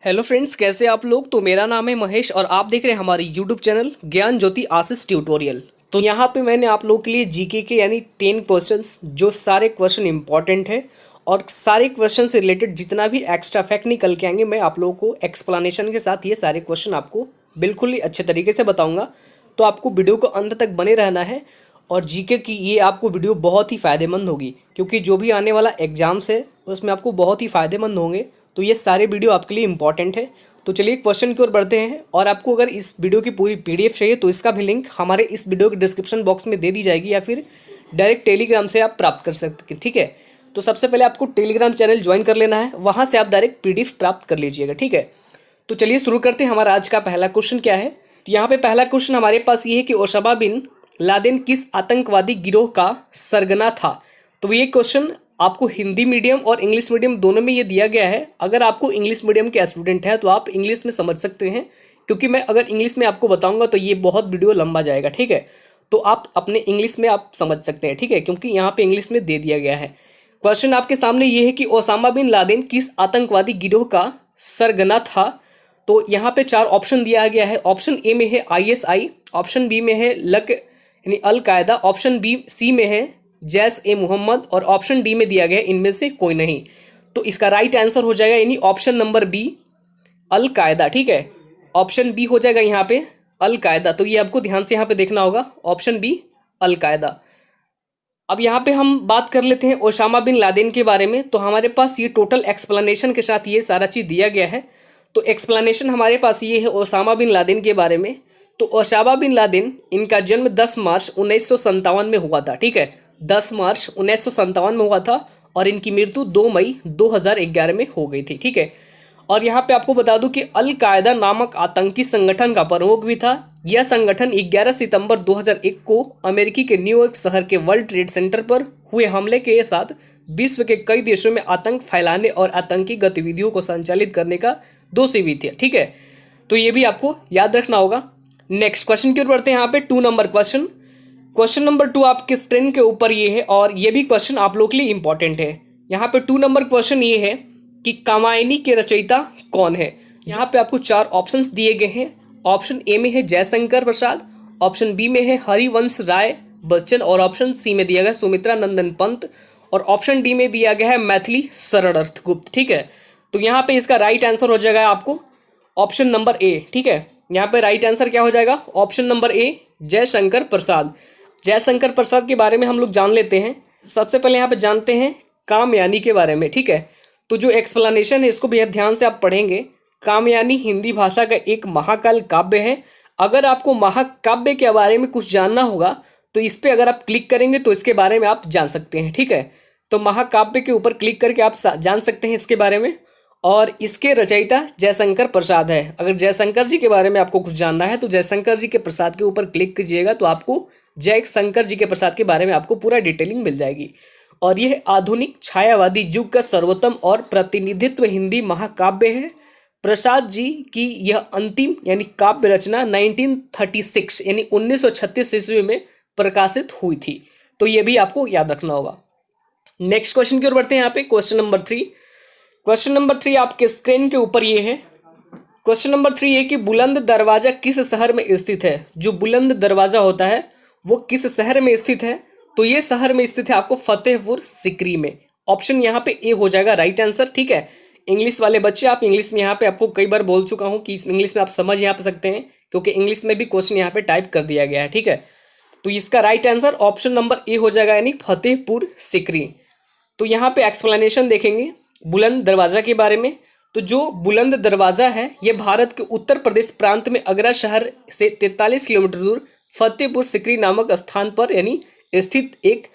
Hello friends, कैसे आप लोग। तो मेरा नाम है महेश और आप देख रहे हैं हमारी यूट्यूब चैनल ज्ञान ज्योति आशीष ट्यूटोरियल। तो यहाँ पे मैंने आप लोगों के लिए जीके के यानी 10 क्वेश्चंस, जो सारे क्वेश्चन इंपॉर्टेंट है और सारे क्वेश्चन से रिलेटेड जितना भी एक्स्ट्रा फैक्ट निकल के आएंगे, मैं आप लोगों को एक्सप्लेनेशन के साथ ये सारे क्वेश्चन आपको बिल्कुल ही अच्छे तरीके से बताऊँगा। तो आपको वीडियो को अंत तक बने रहना है और जीके की ये आपको वीडियो बहुत ही फ़ायदेमंद होगी, क्योंकि जो भी आने वाला एग्जाम्स है उसमें आपको बहुत ही फ़ायदेमंद होंगे। तो ये सारे वीडियो आपके लिए इंपॉर्टेंट है। तो चलिए क्वेश्चन की ओर बढ़ते हैं। और आपको अगर इस वीडियो की पूरी पीडीएफ चाहिए तो इसका भी लिंक हमारे इस वीडियो के डिस्क्रिप्शन बॉक्स में दे दी जाएगी, या फिर डायरेक्ट टेलीग्राम से आप प्राप्त कर सकते हैं। ठीक है, तो सबसे पहले आपको टेलीग्राम चैनल ज्वाइन कर लेना है, वहाँ से आप डायरेक्ट पीडीएफ प्राप्त कर लीजिएगा। ठीक है, तो चलिए शुरू करते हैं। हमारा आज का पहला क्वेश्चन क्या है। तो यहाँ पे पहला क्वेश्चन हमारे पास ये है कि ओसामा बिन लादेन किस आतंकवादी गिरोह का सरगना था। तो ये क्वेश्चन आपको हिंदी मीडियम और इंग्लिश मीडियम दोनों में ये दिया गया है। अगर आपको इंग्लिश मीडियम के स्टूडेंट हैं तो आप इंग्लिश में समझ सकते हैं, क्योंकि मैं अगर इंग्लिश में आपको बताऊंगा तो ये बहुत वीडियो लंबा जाएगा। ठीक है, तो आप अपने इंग्लिश में आप समझ सकते हैं। ठीक है, क्योंकि यहाँ पे इंग्लिश में दे दिया गया है। क्वेश्चन आपके सामने ये है कि ओसामा बिन लादेन किस आतंकवादी गिरोह का सरगना था। तो यहाँ पे 4 ऑप्शन दिया गया है। ऑप्शन ए में है ISI, ऑप्शन बी में है लक यानी अल कायदा, ऑप्शन बी सी में है जैश ए मोहम्मद और ऑप्शन डी में दिया गया है इनमें से कोई नहीं। तो इसका राइट आंसर हो जाएगा यानी ऑप्शन नंबर बी अल कायदा। ठीक है, ऑप्शन बी हो जाएगा यहाँ पे अल कायदा। तो ये आपको ध्यान से यहाँ पे देखना होगा, ऑप्शन बी अल कायदा। अब यहाँ पे हम बात कर लेते हैं ओसामा बिन लादेन के बारे में। तो हमारे पास ये टोटल एक्सप्लेनेशन के साथ ये सारा चीज़ दिया गया है। तो एक्सप्लेनेशन हमारे पास ये है ओसामा बिन लादेन के बारे में। तो ओसामा बिन लादेन, इनका जन्म 10 मार्च 1957 में हुआ था। ठीक है, 10 मार्च 1957 में हुआ था और इनकी मृत्यु 2 मई 2011 में हो गई थी। ठीक है, और यहाँ पे आपको बता दूं कि अल कायदा नामक आतंकी संगठन का प्रमुख भी था। यह संगठन 11 सितंबर 2001 को अमेरिकी के न्यूयॉर्क शहर के वर्ल्ड ट्रेड सेंटर पर हुए हमले के साथ विश्व के कई देशों में आतंक फैलाने और आतंकी गतिविधियों को संचालित करने का दोषी भी थे। ठीक है, तो ये भी आपको याद रखना होगा। नेक्स्ट क्वेश्चन की ओर बढ़ते हैं। यहाँ पे 2 नंबर क्वेश्चन, क्वेश्चन नंबर 2 आपके स्क्रीन के ऊपर ये है और ये भी क्वेश्चन आप लोग के लिए इंपॉर्टेंट है। यहाँ पे 2 नंबर क्वेश्चन ये है कि कामायनी के रचयिता कौन है। यहाँ पे आपको 4 ऑप्शंस दिए गए हैं। ऑप्शन ए में है जयशंकर प्रसाद, ऑप्शन बी में है हरिवंश राय बच्चन और ऑप्शन सी में दिया गया सुमित्रा नंदन पंत और ऑप्शन डी में दिया गया है मैथिली शरणार्थ गुप्त। ठीक है, तो यहाँ पे इसका राइट आंसर हो जाएगा आपको ऑप्शन नंबर ए। ठीक है, यहाँ पे राइट आंसर क्या हो जाएगा, option number A Jaishankar Prasad. Jaishankar Prasad के बारे में हम लोग जान लेते हैं। सबसे पहले यहाँ पे जानते हैं कामयानी के बारे में। ठीक है, तो जो एक्सप्लेनेशन है इसको भी ध्यान से आप पढ़ेंगे। कामयानी हिंदी भाषा का एक महाकाल काव्य है। अगर आपको महाकाव्य के बारे में कुछ जानना होगा तो इस पर अगर आप क्लिक करेंगे तो इसके बारे में आप जान सकते हैं। ठीक है, तो महाकाव्य के ऊपर क्लिक करके आप जान सकते हैं इसके बारे में। और इसके रचयिता जयशंकर प्रसाद है। अगर जयशंकर जी के बारे में आपको कुछ जानना है तो जयशंकर जी के प्रसाद के ऊपर क्लिक कीजिएगा तो आपको जयशंकर जी के प्रसाद के बारे में आपको पूरा डिटेलिंग मिल जाएगी। और यह आधुनिक छायावादी युग का सर्वोत्तम और प्रतिनिधित्व हिंदी महाकाव्य है। प्रसाद जी की यह अंतिम यानी काव्य रचना 1936 यानी 1936 ईस्वी में प्रकाशित हुई थी। तो ये भी आपको याद रखना होगा। नेक्स्ट क्वेश्चन की ओर बढ़ते हैं। यहाँ पे क्वेश्चन नंबर 3, क्वेश्चन नंबर 3 आपके स्क्रीन के ऊपर ये है। क्वेश्चन नंबर 3 ये कि बुलंद दरवाजा किस शहर में स्थित है। जो बुलंद दरवाजा होता है वो किस शहर में स्थित है। तो ये शहर में स्थित है आपको फतेहपुर सीकरी में। ऑप्शन यहाँ पे ए हो जाएगा राइट आंसर। ठीक है, इंग्लिश वाले बच्चे, आप इंग्लिश में यहाँ पे आपको कई बार बोल चुका हूँ कि इंग्लिश में आप समझ यहाँ पे सकते हैं, क्योंकि इंग्लिश में भी क्वेश्चन यहाँ पे टाइप कर दिया गया है। ठीक है, तो इसका right answer option number A हो जाएगा यानी फतेहपुर सीकरी। तो यहाँ पे एक्सप्लेनेशन देखेंगे बुलंद दरवाजा के बारे में। तो जो बुलंद दरवाजा है ये भारत के उत्तर प्रदेश प्रांत में आगरा शहर से 43 किलोमीटर दूर फतेहपुर सीकरी नामक स्थान पर यानी स्थित एक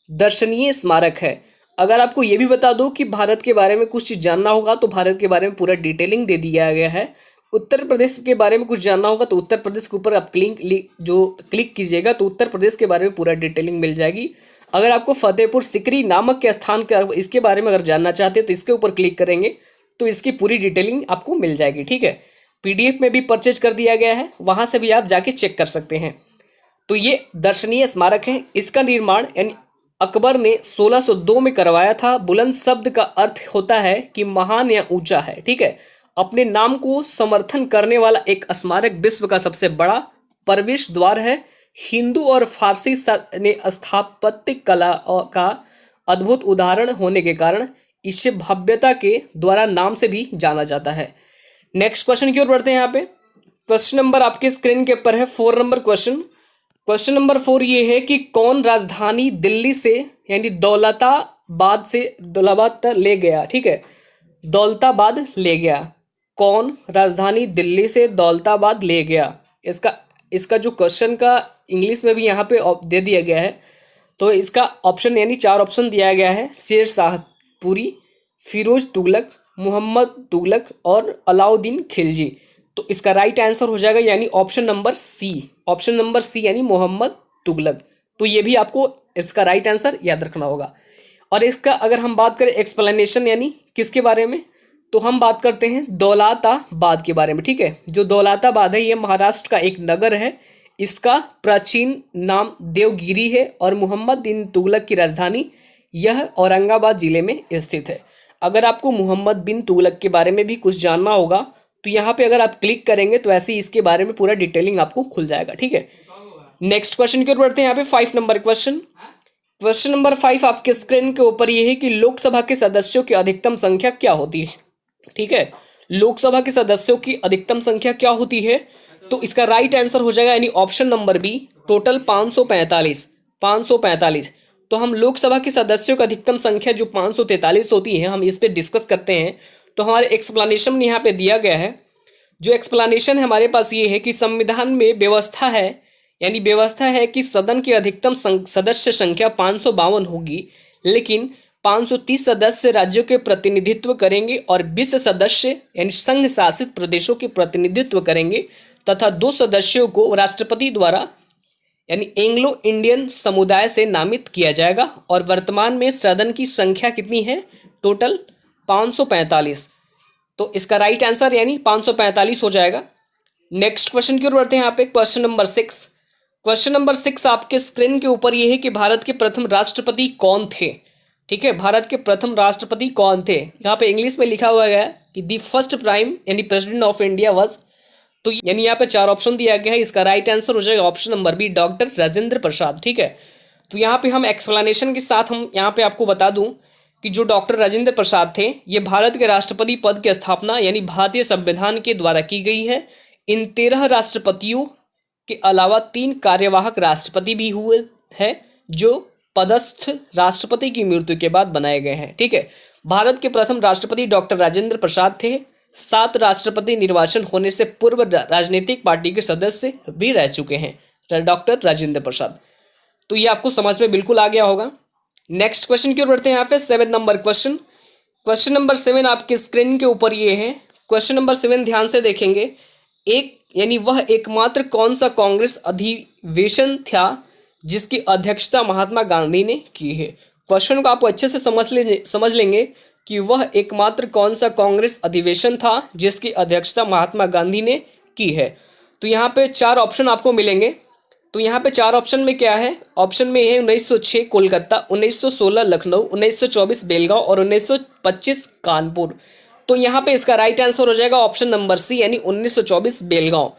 दर्शनीय स्मारक है। अगर आपको ये भी बता दो कि भारत के बारे में कुछ चीज़ जानना होगा तो भारत के बारे में पूरा डिटेलिंग दे दिया गया है। उत्तर प्रदेश के बारे में कुछ जानना होगा तो उत्तर प्रदेश के ऊपर आप क्लिक कीजिएगा तो उत्तर प्रदेश के बारे में पूरा डिटेलिंग मिल जाएगी। अगर आपको फतेहपुर सीकरी नामक के स्थान का इसके बारे में अगर जानना चाहते हैं तो इसके ऊपर क्लिक करेंगे तो इसकी पूरी डिटेलिंग आपको मिल जाएगी। ठीक है, पीडीएफ में भी परचेज कर दिया गया है, वहां से भी आप जाके चेक कर सकते हैं। तो ये दर्शनीय स्मारक है। इसका निर्माण यानी अकबर ने 1602 में करवाया था। बुलंद शब्द का अर्थ होता है कि महान या ऊंचा है। ठीक है, अपने नाम को समर्थन करने वाला एक स्मारक विश्व का सबसे बड़ा प्रवेश द्वार है। हिंदू और फारसी ने स्थापत्य कला का अद्भुत उदाहरण होने के कारण इसे भव्यता के द्वारा नाम से भी जाना जाता है। नेक्स्ट क्वेश्चन की ओर बढ़ते हैं। यहाँ पे क्वेश्चन नंबर आपके स्क्रीन के ऊपर है 4 नंबर क्वेश्चन। क्वेश्चन नंबर 4 ये है कि कौन राजधानी दिल्ली से यानी दौलताबाद तक ले गया। ठीक है, दौलताबाद ले गया। कौन राजधानी दिल्ली से दौलताबाद ले गया? इसका जो क्वेश्चन का इंग्लिश में भी यहाँ पे दे दिया गया है। तो इसका ऑप्शन यानी 4 ऑप्शन दिया गया है, शेर शाह पुरी, फिरोज तुगलक, मोहम्मद तुगलक और अलाउद्दीन खिलजी। तो इसका राइट आंसर हो जाएगा यानी option number C. Option number C यानी मोहम्मद तुगलक। तो ये भी आपको इसका राइट आंसर याद रखना होगा। और इसका अगर हम बात करें एक्सप्लेनेशन यानी किसके बारे में, तो हम बात करते हैं दौलताबाद के बारे में। ठीक है, जो दौलताबाद है ये महाराष्ट्र का एक नगर है। इसका प्राचीन नाम देवगिरी है और मोहम्मद बिन तुगलक की राजधानी यह औरंगाबाद जिले में स्थित है। अगर आपको मोहम्मद बिन तुगलक के बारे में भी कुछ जानना होगा तो यहाँ पे अगर आप क्लिक करेंगे तो ऐसे ही इसके बारे में पूरा डिटेलिंग आपको खुल जाएगा। ठीक है, नेक्स्ट क्वेश्चन की ओर बढ़ते हैं। यहाँ पे 5 नंबर क्वेश्चन। क्वेश्चन नंबर 5 आपके स्क्रीन के ऊपर ये है कि लोकसभा के सदस्यों की अधिकतम संख्या क्या होती है। ठीक है, लोकसभा के सदस्यों की अधिकतम संख्या क्या होती है? तो इसका राइट आंसर हो जाएगा यानी ऑप्शन नंबर बी, टोटल 545। तो हम लोकसभा के सदस्यों की अधिकतम संख्या जो 543 होती है, हम इस पे डिस्कस करते हैं। तो हमारे एक्सप्लेनेशन में यहाँ पे दिया गया है। जो एक्सप्लेनेशन है हमारे पास ये है कि संविधान में व्यवस्था है कि सदन की अधिकतम सदस्य संख्या 552 होगी, लेकिन 530 सदस्य राज्यों के प्रतिनिधित्व करेंगे और 20 सदस्य यानी संघ शासित प्रदेशों के प्रतिनिधित्व करेंगे तथा 2 सदस्यों को राष्ट्रपति द्वारा यानी एंग्लो इंडियन समुदाय से नामित किया जाएगा। और वर्तमान में सदन की संख्या कितनी है? टोटल 545। तो इसका राइट आंसर यानी 545 हो जाएगा। नेक्स्ट क्वेश्चन की ओर बढ़ते हैं। यहाँ पे क्वेश्चन नंबर 6। क्वेश्चन नंबर 6 आपके स्क्रीन के ऊपर ये है कि भारत के प्रथम राष्ट्रपति कौन थे। ठीक है, भारत के प्रथम राष्ट्रपति कौन थे? यहाँ पे इंग्लिश में लिखा हुआ है कि दी फर्स्ट प्राइम यानी प्रेसिडेंट ऑफ इंडिया वाज। तो यानी यहाँ पे 4 ऑप्शन दिया गया है। इसका राइट आंसर हो जाएगा option number B, doctor Rajendra Prasad. ठीक है, तो यहाँ पे हम एक्सप्लेनेशन के साथ हम यहाँ पे आपको बता दूं कि जो डॉक्टर राजेंद्र प्रसाद थे ये भारत के राष्ट्रपति पद की स्थापना यानी भारतीय संविधान के द्वारा की गई है। इन 13 राष्ट्रपतियों के अलावा 3 कार्यवाहक राष्ट्रपति भी हुए हैं जो पदस्थ राष्ट्रपति की मृत्यु के बाद बनाए गए हैं। ठीक है, भारत के प्रथम राष्ट्रपति डॉक्टर राजेंद्र प्रसाद थे। 7 राष्ट्रपति निर्वाचन होने से पूर्व राजनीतिक पार्टी के सदस्य भी रह चुके हैं डॉक्टर राजेंद्र प्रसाद। तो ये आपको समझ में बिल्कुल आ गया होगा। नेक्स्ट क्वेश्चन की ओर बढ़ते हैं। यहाँ पे 7 नंबर क्वेश्चन। क्वेश्चन नंबर 7 आपके स्क्रीन के ऊपर ये है। क्वेश्चन नंबर 7 ध्यान से देखेंगे। वह एकमात्र कौन सा कांग्रेस अधिवेशन था जिसकी अध्यक्षता महात्मा गांधी ने की है। क्वेश्चन को आप अच्छे से समझ लेंगे कि वह एकमात्र कौन सा कांग्रेस अधिवेशन था जिसकी अध्यक्षता महात्मा गांधी ने की है। तो यहाँ पे 4 ऑप्शन आपको मिलेंगे। तो यहाँ पे 4 ऑप्शन में क्या है? ऑप्शन में है 1906 कोलकाता, 1916 लखनऊ, 1924 बेलगांव और 1925 कानपुर। तो यहाँ पे इसका राइट आंसर हो जाएगा ऑप्शन नंबर सी यानी 1924 बेलगांव।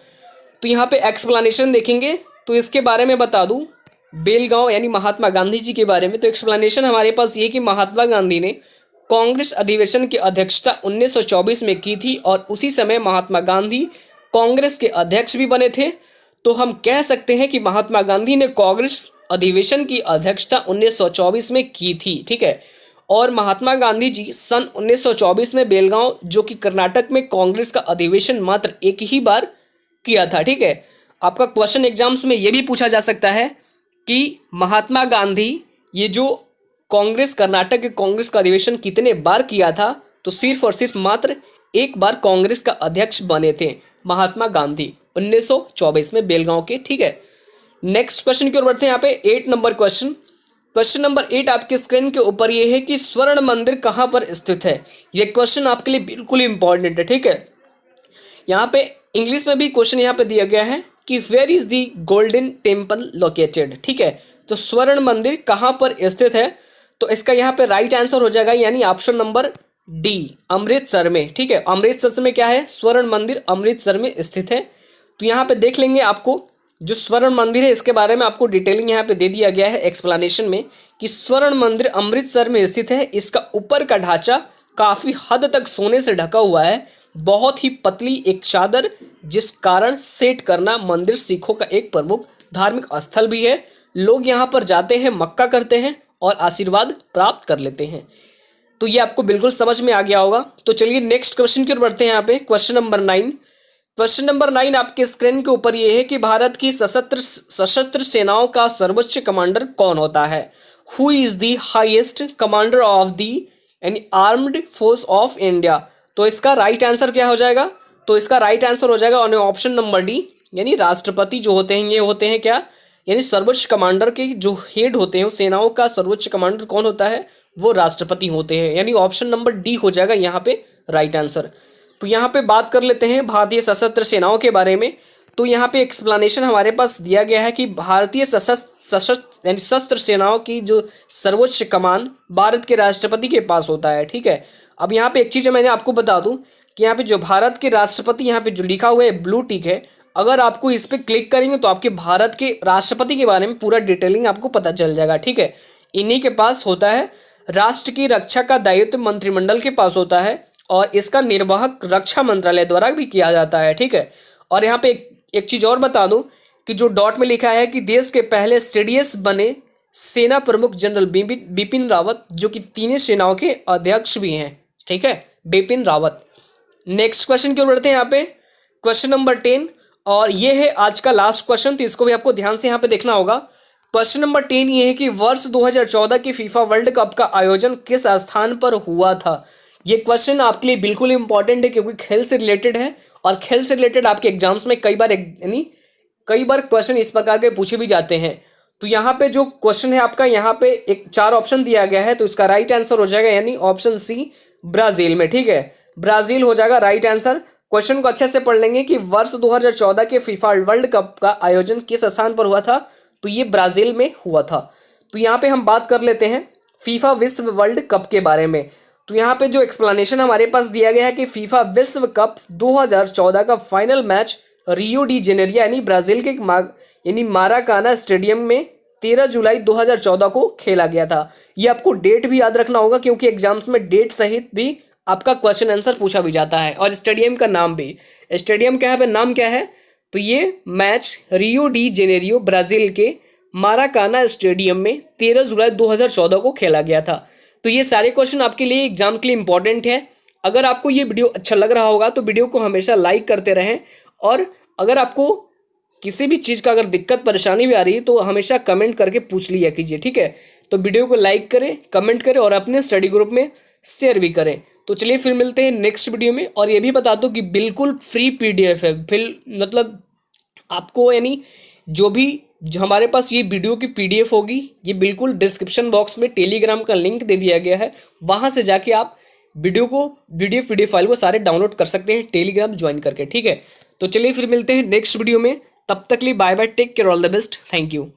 तो यहाँ पे एक्सप्लेनेशन देखेंगे तो इसके बारे में बता दूं, बेलगांव यानी महात्मा गांधी जी के बारे में। तो एक्सप्लेनेशन हमारे पास ये कि महात्मा गांधी ने कांग्रेस अधिवेशन की अध्यक्षता 1924 में की थी और उसी समय महात्मा गांधी कांग्रेस के अध्यक्ष भी बने थे। तो हम कह सकते हैं कि महात्मा गांधी ने कांग्रेस अधिवेशन की अध्यक्षता 1924 में की थी। ठीक है, और महात्मा गांधी जी सन 1924 में बेलगांव जो कि कर्नाटक में कांग्रेस का अधिवेशन मात्र एक ही बार किया था। ठीक है, आपका क्वेश्चन एग्जाम्स में ये भी पूछा जा सकता है कि महात्मा गांधी ये जो कांग्रेस कर्नाटक के कांग्रेस का अधिवेशन कितने बार किया था। तो सिर्फ और सिर्फ मात्र एक बार कांग्रेस का अध्यक्ष बने थे महात्मा गांधी 1924 में बेलगांव के। ठीक है, नेक्स्ट क्वेश्चन की ओर बढ़ते हैं। यहाँ पे 8 नंबर क्वेश्चन। क्वेश्चन नंबर 8 आपके स्क्रीन के ऊपर ये है कि स्वर्ण मंदिर कहाँ पर स्थित है। ये क्वेश्चन आपके लिए बिल्कुल इंपॉर्टेंट है। ठीक है, यहाँ पे इंग्लिश में भी क्वेश्चन यहाँ पे दिया गया है कि where is the golden temple located. ठीक है, तो स्वर्ण मंदिर कहाँ पर स्थित है। तो इसका यहाँ पे राइट आंसर हो जाएगा यानी ऑप्शन नंबर डी अमृतसर में, ठीक है। अमृतसर में क्या है, स्वर्ण मंदिर अमृतसर में स्थित है। तो यहाँ पे देख लेंगे, आपको जो स्वर्ण मंदिर है इसके बारे में आपको डिटेलिंग यहाँ पे दे दिया गया है एक्सप्लेनेशन में कि स्वर्ण मंदिर अमृतसर में स्थित है। इसका ऊपर का ढांचा काफी हद तक सोने से ढका हुआ है, बहुत ही पतली एक चादर, जिस कारण सेट करना मंदिर सिखों का एक प्रमुख धार्मिक स्थल भी है। लोग यहाँ पर जाते हैं, मक्का करते हैं और आशीर्वाद प्राप्त कर लेते हैं। तो ये आपको बिल्कुल समझ में आ गया होगा। तो चलिए नेक्स्ट क्वेश्चन की ओर बढ़ते हैं। यहाँ पे क्वेश्चन नंबर 9, क्वेश्चन नंबर 9 आपके स्क्रीन के ऊपर ये है कि भारत की सशस्त्र सेनाओं का सर्वोच्च कमांडर कौन होता है। Who is the highest commander of the यानी आर्म्ड फोर्स ऑफ इंडिया। तो इसका राइट आंसर क्या हो जाएगा, तो इसका राइट आंसर हो जाएगा ऑप्शन नंबर डी, यानी राष्ट्रपति जो होते हैं ये होते हैं क्या, यानी सर्वोच्च कमांडर के जो हेड होते हैं, सेनाओं का सर्वोच्च कमांडर कौन होता है, वो राष्ट्रपति होते हैं। यानी ऑप्शन नंबर डी हो जाएगा यहाँ पे राइट आंसर। तो यहाँ पे बात कर लेते हैं भारतीय सशस्त्र सेनाओं के बारे में। तो यहाँ पे एक्सप्लेनेशन हमारे पास दिया गया है कि भारतीय सशस्त्र यानी शस्त्र सेनाओं की जो सर्वोच्च कमान भारत के राष्ट्रपति के पास होता है, ठीक है। अब यहाँ पे एक चीज़ मैंने आपको बता दूं कि यहाँ पे जो भारत के राष्ट्रपति यहाँ पे जो लिखा हुआ है ब्लू टिक है, अगर आपको इस पर क्लिक करेंगे तो आपके भारत के राष्ट्रपति के बारे में पूरा डिटेलिंग आपको पता चल जाएगा, ठीक है। इन्हीं के पास होता है। राष्ट्र की रक्षा का दायित्व मंत्रिमंडल के पास होता है और इसका निर्वाहक रक्षा मंत्रालय द्वारा भी किया जाता है, ठीक है। और यहाँ पे एक चीज़ और बता दूं कि जो डॉट में लिखा है कि देश के पहले सीडीएस बने सेना प्रमुख जनरल बिपिन रावत, जो कि तीनों सेनाओं के अध्यक्ष भी हैं, ठीक है, बिपिन रावत। नेक्स्ट क्वेश्चन की ओर बढ़ते हैं। यहाँ पे क्वेश्चन नंबर 10 और ये है आज का लास्ट क्वेश्चन, तो इसको भी आपको ध्यान से यहाँ पे देखना होगा। क्वेश्चन नंबर 10 ये है कि वर्ष 2014 के फीफा वर्ल्ड कप का आयोजन किस स्थान पर हुआ था। ये क्वेश्चन आपके लिए बिल्कुल इंपॉर्टेंट है क्योंकि खेल से रिलेटेड है और खेल से रिलेटेड आपके एग्जाम्स में कई बार क्वेश्चन इस प्रकार के पूछे भी जाते हैं। तो यहाँ पे जो क्वेश्चन है आपका, यहाँ पे एक 4 ऑप्शन दिया गया है, तो इसका राइट आंसर हो जाएगा यानी ऑप्शन सी ब्राजील में, ठीक है। ब्राजील हो जाएगा राइट आंसर। क्वेश्चन को अच्छे से पढ़ लेंगे कि वर्ष 2014 के फीफा वर्ल्ड कप का आयोजन किस स्थान पर हुआ था, तो ये ब्राजील में हुआ था। तो यहाँ पे हम बात कर लेते हैं फीफा विश्व वर्ल्ड कप के बारे में। तो यहाँ पे जो एक्सप्लेनेशन हमारे पास दिया गया है कि फीफा विश्व कप 2014 का final match Rio de Janeiro यानी ब्राजील के यानी माराकाना स्टेडियम में 13 जुलाई 2014 को खेला गया था। ये आपको डेट भी याद रखना होगा क्योंकि एग्जाम्स में डेट सहित भी आपका क्वेश्चन आंसर पूछा भी जाता है, और स्टेडियम का नाम भी। स्टेडियम क्या है, नाम क्या है, तो ये match Rio de Janeiro Brazil के माराकाना स्टेडियम में 13 जुलाई 2014 को खेला गया था। तो ये सारे क्वेश्चन आपके लिए एग्जाम के लिए इंपॉर्टेंट है। अगर आपको ये वीडियो अच्छा लग रहा होगा तो वीडियो को हमेशा लाइक करते रहें, और अगर आपको किसी भी चीज़ का अगर दिक्कत परेशानी भी आ रही है तो हमेशा कमेंट करके पूछ लिया कीजिए, ठीक है। तो वीडियो को लाइक करें, कमेंट करें और अपने स्टडी ग्रुप में शेयर भी करें। तो चलिए फिर मिलते हैं नेक्स्ट वीडियो में। और ये भी बता दो कि बिल्कुल फ्री पीडीएफ है, फिर मतलब आपको यानी जो हमारे पास ये वीडियो की पीडीएफ होगी, ये बिल्कुल डिस्क्रिप्शन बॉक्स में टेलीग्राम का लिंक दे दिया गया है, वहाँ से जाके आप वीडियो फाइल को सारे डाउनलोड कर सकते हैं टेलीग्राम ज्वाइन करके, ठीक है। तो चलिए फिर मिलते हैं नेक्स्ट वीडियो में, तब तक लिए bye bye, take care, all the best, thank you.